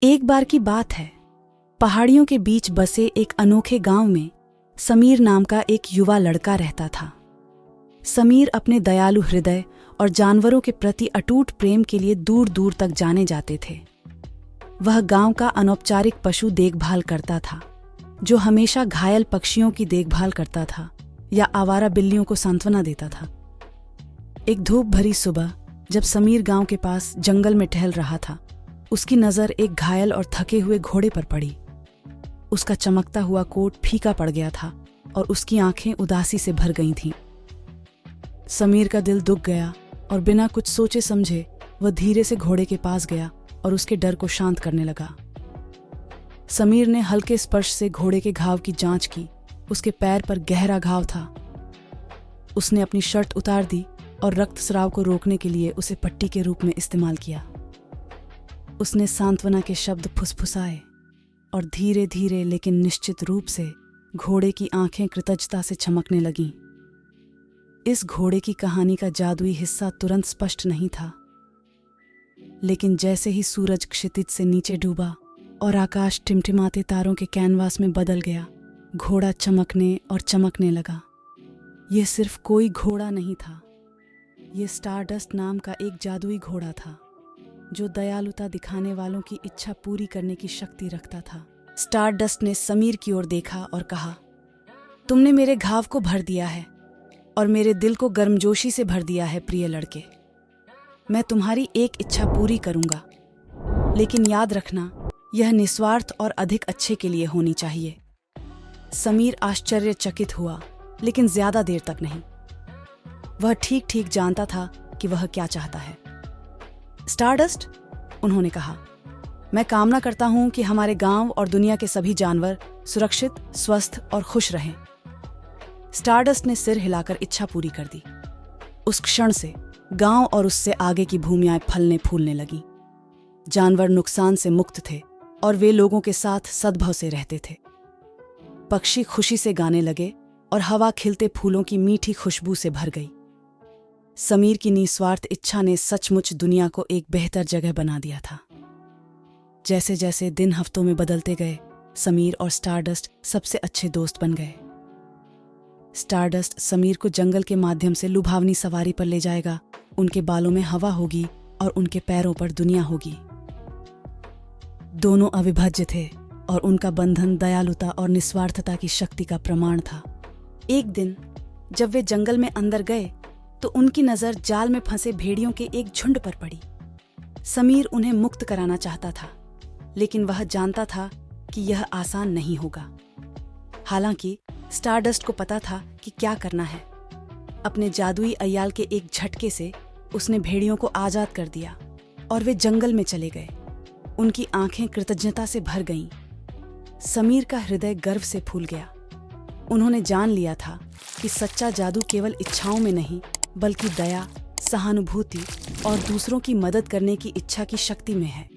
एक बार की बात है, पहाड़ियों के बीच बसे एक अनोखे गांव में समीर नाम का एक युवा लड़का रहता था। समीर अपने दयालु हृदय और जानवरों के प्रति अटूट प्रेम के लिए दूर दूर तक जाने जाते थे। वह गांव का अनौपचारिक पशु देखभाल करता था, जो हमेशा घायल पक्षियों की देखभाल करता था या आवारा बिल्लियों को सांत्वना देता था। एक धूप भरी सुबह जब समीर गांव के पास जंगल में टहल रहा था, उसकी नजर एक घायल और थके हुए घोड़े पर पड़ी। उसका चमकता हुआ कोट फीका पड़ गया था और उसकी आंखें उदासी से भर गई थीं। समीर का दिल दुख गया और बिना कुछ सोचे समझे वह धीरे से घोड़े के पास गया और उसके डर को शांत करने लगा। समीर ने हल्के स्पर्श से घोड़े के घाव की जांच की। उसके पैर पर गहरा घाव था। उसने अपनी शर्ट उतार दी और रक्तस्राव को रोकने के लिए उसे पट्टी के रूप में इस्तेमाल किया। उसने सांत्वना के शब्द फुसफुसाए और धीरे धीरे लेकिन निश्चित रूप से घोड़े की आंखें कृतज्ञता से चमकने लगीं। इस घोड़े की कहानी का जादुई हिस्सा तुरंत स्पष्ट नहीं था, लेकिन जैसे ही सूरज क्षितिज से नीचे डूबा और आकाश टिमटिमाते तारों के कैनवास में बदल गया, घोड़ा चमकने और चमकने लगा। यह सिर्फ कोई घोड़ा नहीं था, यह स्टारडस्ट नाम का एक जादुई घोड़ा था, जो दयालुता दिखाने वालों की इच्छा पूरी करने की शक्ति रखता था। स्टारडस्ट ने समीर की ओर देखा और कहा, तुमने मेरे घाव को भर दिया है और मेरे दिल को गर्मजोशी से भर दिया है प्रिय लड़के। मैं तुम्हारी एक इच्छा पूरी करूंगा, लेकिन याद रखना, यह निस्वार्थ और अधिक अच्छे के लिए होनी चाहिए। समीर आश्चर्यचकित हुआ, लेकिन ज्यादा देर तक नहीं। वह ठीक ठीक जानता था कि वह क्या चाहता है। स्टारडस्ट, उन्होंने कहा, मैं कामना करता हूं कि हमारे गांव और दुनिया के सभी जानवर सुरक्षित, स्वस्थ और खुश रहें। स्टारडस्ट ने सिर हिलाकर इच्छा पूरी कर दी। उस क्षण से गांव और उससे आगे की भूमियाएं फलने फूलने लगीं। जानवर नुकसान से मुक्त थे और वे लोगों के साथ सद्भाव से रहते थे। पक्षी खुशी से गाने लगे और हवा खिलते फूलों की मीठी खुशबू से भर गई। समीर की निस्वार्थ इच्छा ने सचमुच दुनिया को एक बेहतर जगह बना दिया था। जैसे जैसे दिन हफ्तों में बदलते गए, समीर और स्टारडस्ट सबसे अच्छे दोस्त बन गए। स्टारडस्ट समीर को जंगल के माध्यम से लुभावनी सवारी पर ले जाएगा। उनके बालों में हवा होगी और उनके पैरों पर दुनिया होगी। दोनों अविभाज्य थे और उनका बंधन दयालुता और निस्वार्थता की शक्ति का प्रमाण था। एक दिन जब वे जंगल में अंदर गए तो उनकी नजर जाल में फंसे भेड़ियों के एक झुंड पर पड़ी। समीर उन्हें मुक्त कराना चाहता था, लेकिन वह जानता था कि यह आसान नहीं होगा। हालांकि स्टारडस्ट को पता था कि क्या करना है। अपने जादुई अय्याल के एक झटके से उसने भेड़ियों को आजाद कर दिया और वे जंगल में चले गए। उनकी आंखें कृतज्ञता से भर गईं। समीर का हृदय गर्व से फूल गया। उन्होंने जान लिया था कि सच्चा जादू केवल इच्छाओं में नहीं, बल्कि दया, सहानुभूति और दूसरों की मदद करने की इच्छा की शक्ति में है।